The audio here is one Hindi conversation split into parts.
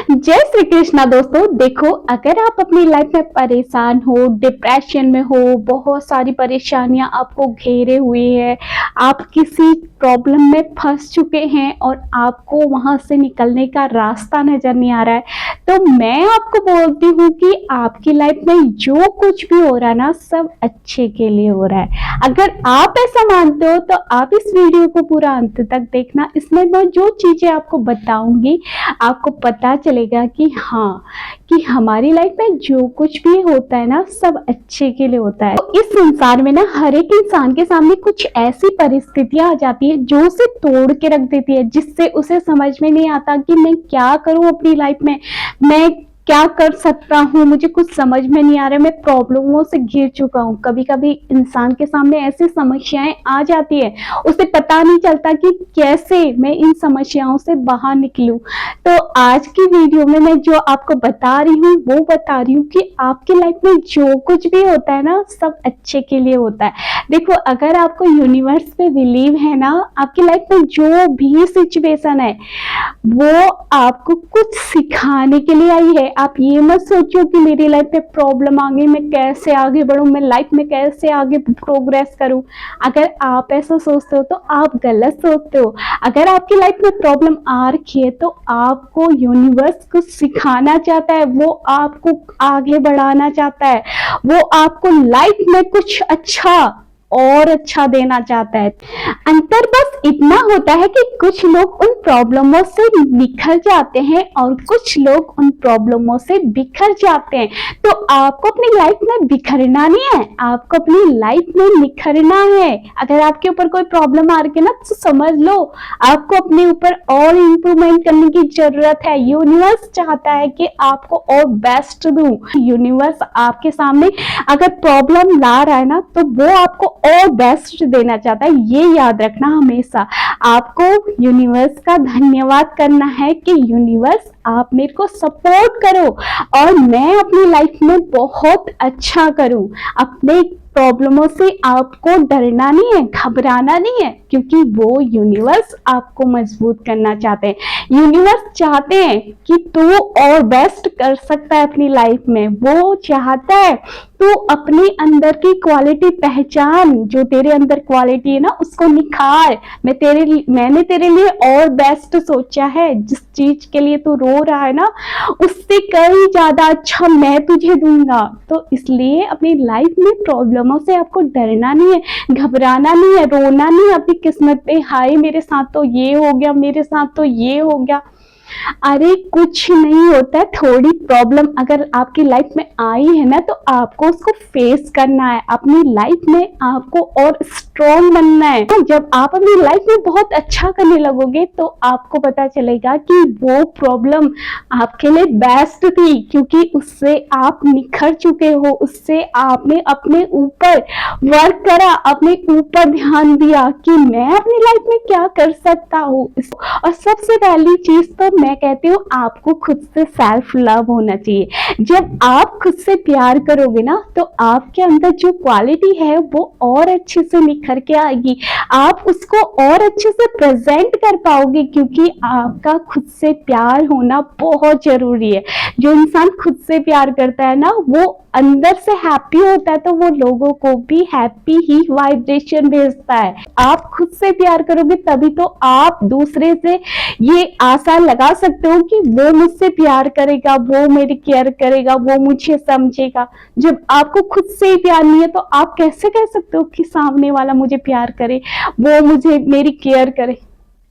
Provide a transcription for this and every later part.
जय श्री कृष्णा दोस्तों। देखो, अगर आप अपनी लाइफ में परेशान हो, डिप्रेशन में हो, बहुत सारी परेशानियां आपको घेरे हुए हैं, आप किसी प्रॉब्लम में फंस चुके हैं और आपको वहां से निकलने का रास्ता नजर नहीं आ रहा है, तो मैं आपको बोलती हूँ कि आपकी लाइफ में जो कुछ भी हो रहा है ना, सब अच्छे के लिए हो रहा है। अगर आप ऐसा मानते हो तो आप इस वीडियो को पूरा अंत तक देखना। इसमें मैं जो चीजें आपको बताऊंगी, आपको पता चलेगा कि हाँ, कि हमारी लाइफ में जो कुछ भी होता है ना, सब अच्छे के लिए होता है। तो इस संसार में ना, हर एक इंसान के सामने कुछ ऐसी परिस्थितियां आ जाती है जो उसे तोड़ के रख देती है, जिससे उसे समझ में नहीं आता कि मैं क्या करूं अपनी लाइफ में, मैं क्या कर सकता हूँ, मुझे कुछ समझ में नहीं आ रहा है, मैं प्रॉब्लमों से घिर चुका हूँ। कभी कभी इंसान के सामने ऐसी समस्याएं आ जाती है, उसे पता नहीं चलता कि कैसे मैं इन समस्याओं से बाहर निकलूं। तो आज की वीडियो में मैं जो आपको बता रही हूँ, वो बता रही हूँ कि आपकी लाइफ में जो कुछ भी होता है ना, सब अच्छे के लिए होता है। देखो, अगर आपको यूनिवर्स पे बिलीव है ना, आपकी लाइफ में जो भी सिचुएशन है वो आपको कुछ सिखाने के लिए आई है। आप ये मत सोचो कि मेरी लाइफ में प्रॉब्लम आ गई, मैं कैसे आगे बढ़ूं, मैं लाइफ में कैसे आगे प्रोग्रेस करूं। अगर आप ऐसा सोचते हो तो आप गलत सोचते हो। अगर आपकी लाइफ में प्रॉब्लम आ रखी है तो आपको यूनिवर्स कुछ सिखाना चाहता है, वो आपको आगे बढ़ाना चाहता है, वो आपको लाइफ में कुछ अच्छा और अच्छा देना चाहता है। अंतर बस इतना होता है कि कुछ लोग उन प्रॉब्लमों से निखर जाते हैं और कुछ लोग उन प्रॉब्लमों से बिखर जाते हैं। तो आपको अपनी लाइफ में बिखरना नहीं है, आपको अपनी लाइफ में निखरना है। अगर आपके ऊपर कोई प्रॉब्लम आ रही है ना, तो समझ लो आपको अपने ऊपर और इम्प्रूवमेंट करने की जरूरत है। यूनिवर्स चाहता है कि आपको और बेस्ट दूं। यूनिवर्स आपके सामने अगर प्रॉब्लम ला रहा है ना, तो वो आपको और बेस्ट देना चाहता है। ये याद रखना हमेशा। आपको यूनिवर्स का धन्यवाद करना है कि यूनिवर्स, आप मेरे को सपोर्ट करो और मैं अपनी लाइफ में बहुत अच्छा करूं। अपने प्रॉब्लमों से आपको डरना नहीं है, घबराना नहीं है, क्योंकि वो यूनिवर्स आपको मजबूत करना चाहते हैं। यूनिवर्स चाहते हैं कि तू और बेस्ट कर सकता है अपनी लाइफ में। वो चाहता है तू अपने अंदर की क्वालिटी पहचान, जो तेरे अंदर क्वालिटी है ना, उसको निखार। मैंने तेरे लिए और बेस्ट सोचा है। जिस चीज के लिए तू रो रहा है ना, उससे कई ज्यादा अच्छा मैं तुझे दूंगा। तो इसलिए अपनी लाइफ में प्रॉब्लमों से आपको डरना नहीं है, घबराना नहीं है, रोना नहीं है अपनी किस्मत पे, हाय मेरे साथ तो ये हो गया, मेरे साथ तो ये हो गया। अरे कुछ नहीं होता है। थोड़ी प्रॉब्लम अगर आपकी लाइफ में आई है ना, तो आपको उसको फेस करना है। अपनी लाइफ में आपको और स्ट्रॉन्ग बनना है। जब आप अपनी लाइफ में बहुत अच्छा करने लगोगे तो आपको पता चलेगा कि वो प्रॉब्लम आपके लिए बेस्ट थी, क्योंकि उससे आप निखर चुके हो, उससे आपने अपने ऊपर वर्क करा, अपने ऊपर ध्यान दिया कि मैं अपनी लाइफ में क्या कर सकता हूँ। और सबसे पहली चीज तो मैं कहती हूँ, आपको खुद से सेल्फ लव होना चाहिए। जब आप खुद से प्यार करोगे ना, तो आपके अंदर जो क्वालिटी है वो और अच्छे से निखर के आएगी। आप उसको और अच्छे से प्रेजेंट कर पाओगे, क्योंकि आपका खुद से प्यार होना बहुत जरूरी है। जो इंसान खुद से प्यार करता है ना, वो अंदर से हैप्पी होता है, तो वो लोगों को भी हैप्पी ही वाइब्रेशन भेजता है। आप खुद से प्यार करोगे तभी तो आप दूसरे से ये आशा लगा सकते हो कि वो मुझसे प्यार करेगा, वो मेरी केयर करेगा, वो मुझे समझेगा। जब आपको खुद से ही प्यार नहीं है, तो आप कैसे कह सकते हो कि सामने वाला मुझे प्यार करे, वो मुझे मेरी केयर करे।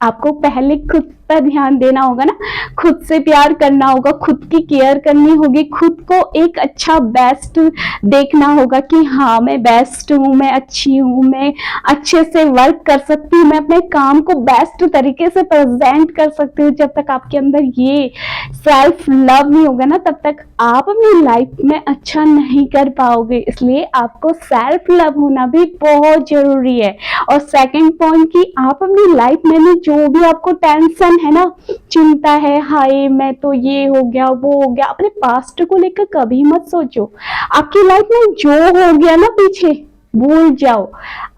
आपको पहले खुद पर ध्यान देना होगा ना, खुद से प्यार करना होगा, खुद की केयर करनी होगी, खुद को एक अच्छा बेस्ट देखना होगा कि हाँ मैं बेस्ट हूँ, मैं अच्छी हूँ, मैं अच्छे से वर्क कर सकती हूँ, मैं अपने काम को बेस्ट तरीके से प्रेजेंट कर सकती हूँ। जब तक आपके अंदर ये सेल्फ लव नहीं होगा ना, तब तक आप अपनी लाइफ में अच्छा नहीं कर पाओगे। इसलिए आपको सेल्फ लव होना भी बहुत जरूरी है। और सेकंड पॉइंट कि आप अपनी लाइफ में जो भी आपको टेंशन है ना, चिंता है, हाय मैं तो ये हो गया वो हो गया, अपने पास्ट को लेकर कभी मत सोचो। आपकी लाइफ में जो हो गया ना पीछे, भूल जाओ।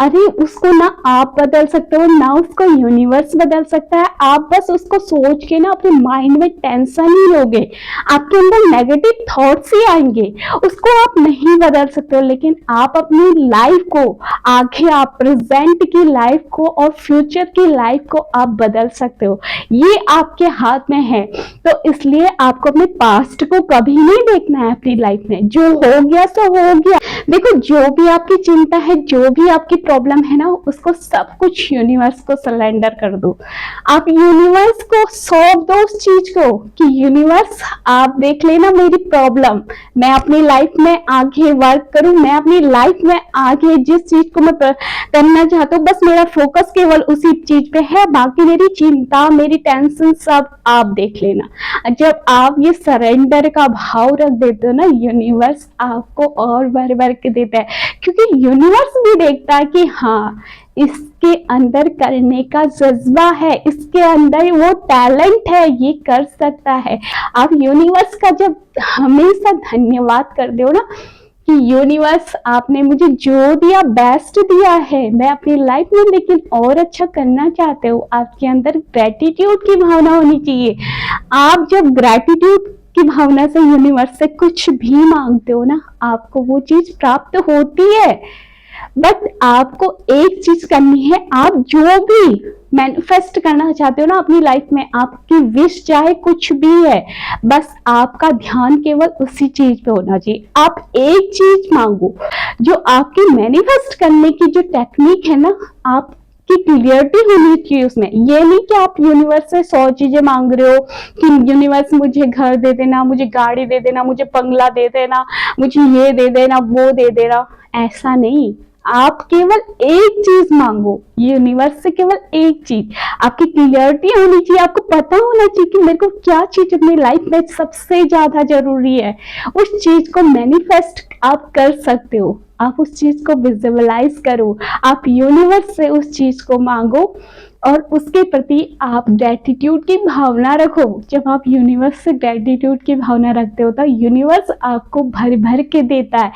अरे उसको ना आप बदल सकते हो ना उसको यूनिवर्स बदल सकता है। आप बस उसको सोच के ना अपने माइंड में टेंशन ही लोगे, आपके अंदर नेगेटिव थॉट्स ही आएंगे। उसको आप नहीं बदल सकते हो, लेकिन आप अपनी लाइफ को आगे, आप प्रेजेंट की लाइफ को और फ्यूचर की लाइफ को आप बदल सकते हो। ये आपके हाथ में है। तो इसलिए आपको अपने पास्ट को कभी नहीं देखना है अपनी लाइफ में। जो हो गया सो हो गया। देखो, जो भी आपकी चिंता है, जो भी आपकी प्रॉब्लम है ना, उसको सब कुछ यूनिवर्स को सरेंडर कर दो। आप यूनिवर्स को सौंप दो उस चीज को कि यूनिवर्स आप देख लेना मेरी प्रॉब्लम, मैं अपनी लाइफ में आगे वर्क करूं, मैं अपनी लाइफ में आगे जिस चीज को मैं करना चाहता हूँ, बस मेरा फोकस केवल उसी चीज पे है, बाकी मेरी चिंता, मेरी टेंशन सब आप देख लेना। जब आप ये सरेंडर का भाव रख देते हो ना, यूनिवर्स आपको और भर भर के देता है, क्योंकि यूनिवर्स भी देखता है कि हाँ, इसके अंदर करने का जज्बा है, इसके अंदर वो टैलेंट है, ये कर सकता है। आप यूनिवर्स का जब हमेशा धन्यवाद कर दो ना कि यूनिवर्स आपने मुझे जो दिया बेस्ट दिया है, मैं अपनी लाइफ में लेकिन और अच्छा करना चाहते हो, आपके अंदर ग्रेटिट्यूड की भावना होनी चाहिए। आप जब ग्रेटिट्यूड की भावना से यूनिवर्स से कुछ भी मांगते हो ना, आपको वो चीज प्राप्त होती है। बट आपको एक चीज करनी है, आप जो भी मैनिफेस्ट करना चाहते हो ना अपनी लाइफ में, आपकी विश चाहे कुछ भी है, बस आपका ध्यान केवल उसी चीज पे होना चाहिए। आप एक चीज मांगो, जो आपकी मैनिफेस्ट करने की जो टेक्निक है ना, आप की क्लियरिटी होनी चाहिए उसमें। ये नहीं कि आप यूनिवर्स से 100 चीजें मांग रहे हो कि यूनिवर्स मुझे घर दे देना, मुझे गाड़ी दे देना, मुझे बंगला दे देना, मुझे ये दे देना, वो दे देना। ऐसा नहीं, आप केवल एक चीज मांगो यूनिवर्स से, केवल एक चीज। आपकी क्लियरिटी होनी चाहिए, आपको पता होना चाहिए कि मेरे को क्या चीज अपनी लाइफ में सबसे ज्यादा जरूरी है। उस चीज को मैनिफेस्ट आप कर सकते हो, आप उस चीज को विजुअलाइज करो, आप यूनिवर्स से उस चीज को मांगो और उसके प्रति आप ग्रेटिट्यूड की भावना रखो। जब आप यूनिवर्स से ग्रेटिट्यूड की भावना रखते हो तो यूनिवर्स आपको भर भर के देता है,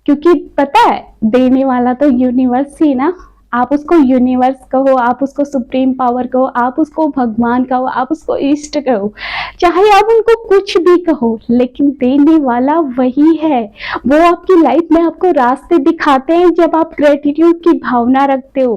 क्योंकि पता है देने वाला तो यूनिवर्स ही ना। आप उसको यूनिवर्स कहो, आप उसको सुप्रीम पावर कहो, आप उसको भगवान कहो, आप उसको इष्ट कहो, चाहे आप उनको कुछ भी कहो, लेकिन देने वाला वही है। वो आपकी लाइफ में आपको रास्ते दिखाते हैं जब आप ग्रेटिट्यूड की भावना रखते हो।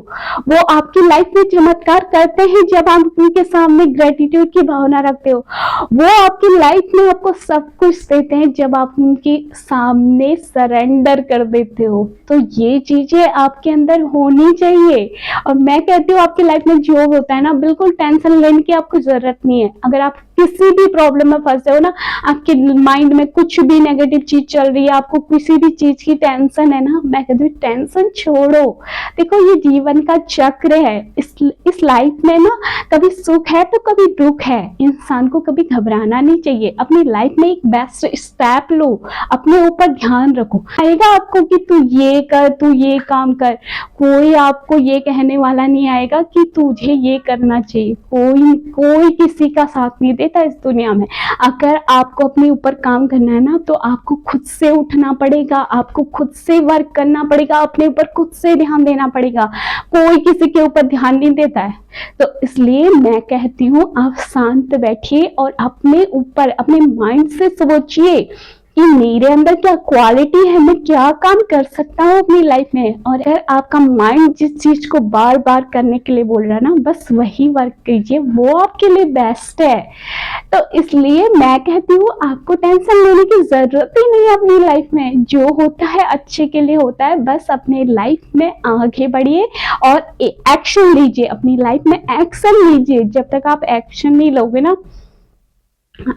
वो आपकी लाइफ में चमत्कार करते हैं जब आप उनके सामने ग्रेटिट्यूड की भावना रखते हो। वो आपकी लाइफ में आपको सब कुछ देते हैं जब आप उनके सामने सरेंडर कर देते हो। तो ये चीजें आपके अंदर होनी चाहिए। और मैं कहती हूँ आपकी लाइफ में जो होता है ना, बिल्कुल टेंशन लेने की आपको जरूरत नहीं है। अगर आप किसी भी प्रॉब्लम में फंसे हो ना, आपके माइंड में कुछ भी नेगेटिव चीज चल रही है, आपको किसी भी चीज की टेंशन है ना, मैं कहती हूँ टेंशन छोड़ो। देखो, ये जीवन का चक्र है। इस लाइफ में ना कभी सुख है तो कभी दुख है। इंसान को कभी घबराना नहीं चाहिए। अपनी लाइफ में एक बेस्ट स्टेप लो, अपने ऊपर ध्यान रखो। आएगा आपको कि तू ये कर, तू ये काम कर, कोई आपको ये कहने वाला नहीं आएगा कि तुझे ये करना चाहिए। कोई किसी का साथ नहीं देता इस दुनिया में। अगर आपको अपने ऊपर काम करना है ना, तो आपको खुद से उठना पड़ेगा, आपको खुद से वर्क करना पड़ेगा, अपने ऊपर खुद से ध्यान देना पड़ेगा। कोई किसी के ऊपर ध्यान नहीं देता है। तो इसलिए मैं कहती हूँ आप शांत बैठिए और अपने ऊपर, अपने माइंड से सोचिए कि मेरे अंदर क्या क्वालिटी है, मैं क्या काम कर सकता हूँ अपनी लाइफ में। और अगर आपका माइंड जिस चीज को बार बार करने के लिए बोल रहा है ना, बस वही वर्क कीजिए, वो आपके लिए बेस्ट है। तो इसलिए मैं कहती हूँ आपको टेंशन लेने की जरूरत ही नहीं है अपनी लाइफ में। जो होता है अच्छे के लिए होता है। बस अपने लाइफ में आगे बढ़िए और एक्शन लीजिए, अपनी लाइफ में एक्शन लीजिए। जब तक आप एक्शन नहीं लोगे ना,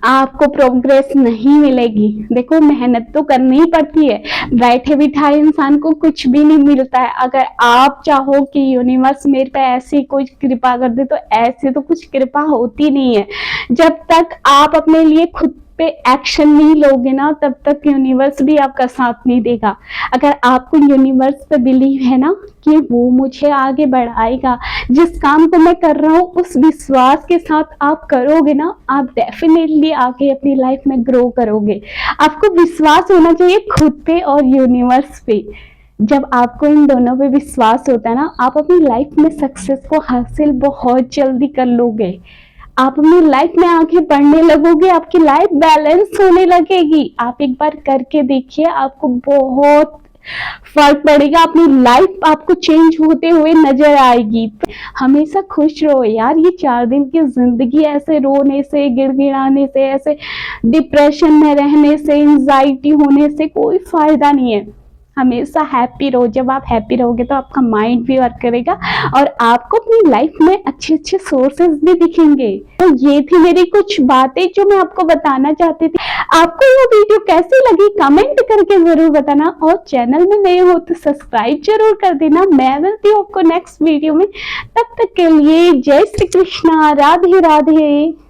आपको प्रोग्रेस नहीं मिलेगी। देखो, मेहनत तो करनी ही पड़ती है, बैठे बिठाए इंसान को कुछ भी नहीं मिलता है। अगर आप चाहो कि यूनिवर्स मेरे पे ऐसी कोई कृपा कर दे, तो ऐसे तो कुछ कृपा होती नहीं है। जब तक आप अपने लिए खुद पे एक्शन नहीं लोगे ना, तब तक यूनिवर्स भी आपका साथ नहीं देगा। अगर आपको यूनिवर्स पे बिलीव है ना कि वो मुझे आगे बढ़ाएगा, जिस काम को मैं कर रहा हूँ उस विश्वास के साथ आप करोगे ना, आप डेफिनेटली आगे अपनी लाइफ में ग्रो करोगे। आपको विश्वास होना चाहिए खुद पे और यूनिवर्स पे। जब आपको इन दोनों पे विश्वास होता है ना, आप अपनी लाइफ में सक्सेस को हासिल बहुत जल्दी कर लोगे। आप अपनी लाइफ में आगे बढ़ने लगोगे, आपकी लाइफ बैलेंस होने लगेगी। आप एक बार करके देखिए, आपको बहुत फर्क पड़ेगा, अपनी लाइफ आपको चेंज होते हुए नजर आएगी। हमेशा खुश रहो यार, ये 4 दिन की जिंदगी ऐसे रोने से, गिड़गिड़ाने से, ऐसे डिप्रेशन में रहने से, एंजाइटी होने से कोई फायदा नहीं है। हमेशा हैप्पी रहो। जब आप हैप्पी रहोगे तो आपका माइंड भी वर्क करेगा और आपको अपनी लाइफ में अच्छे अच्छे सोर्सेज भी दिखेंगे। तो ये थी मेरी कुछ बातें जो मैं आपको बताना चाहती थी। आपको ये वीडियो कैसी लगी कमेंट करके जरूर बताना, और चैनल में नए हो तो सब्सक्राइब जरूर कर देना। मैं मिलती हूँ आपको नेक्स्ट वीडियो में, तब तक के लिए जय श्री कृष्णा, राधे राधे।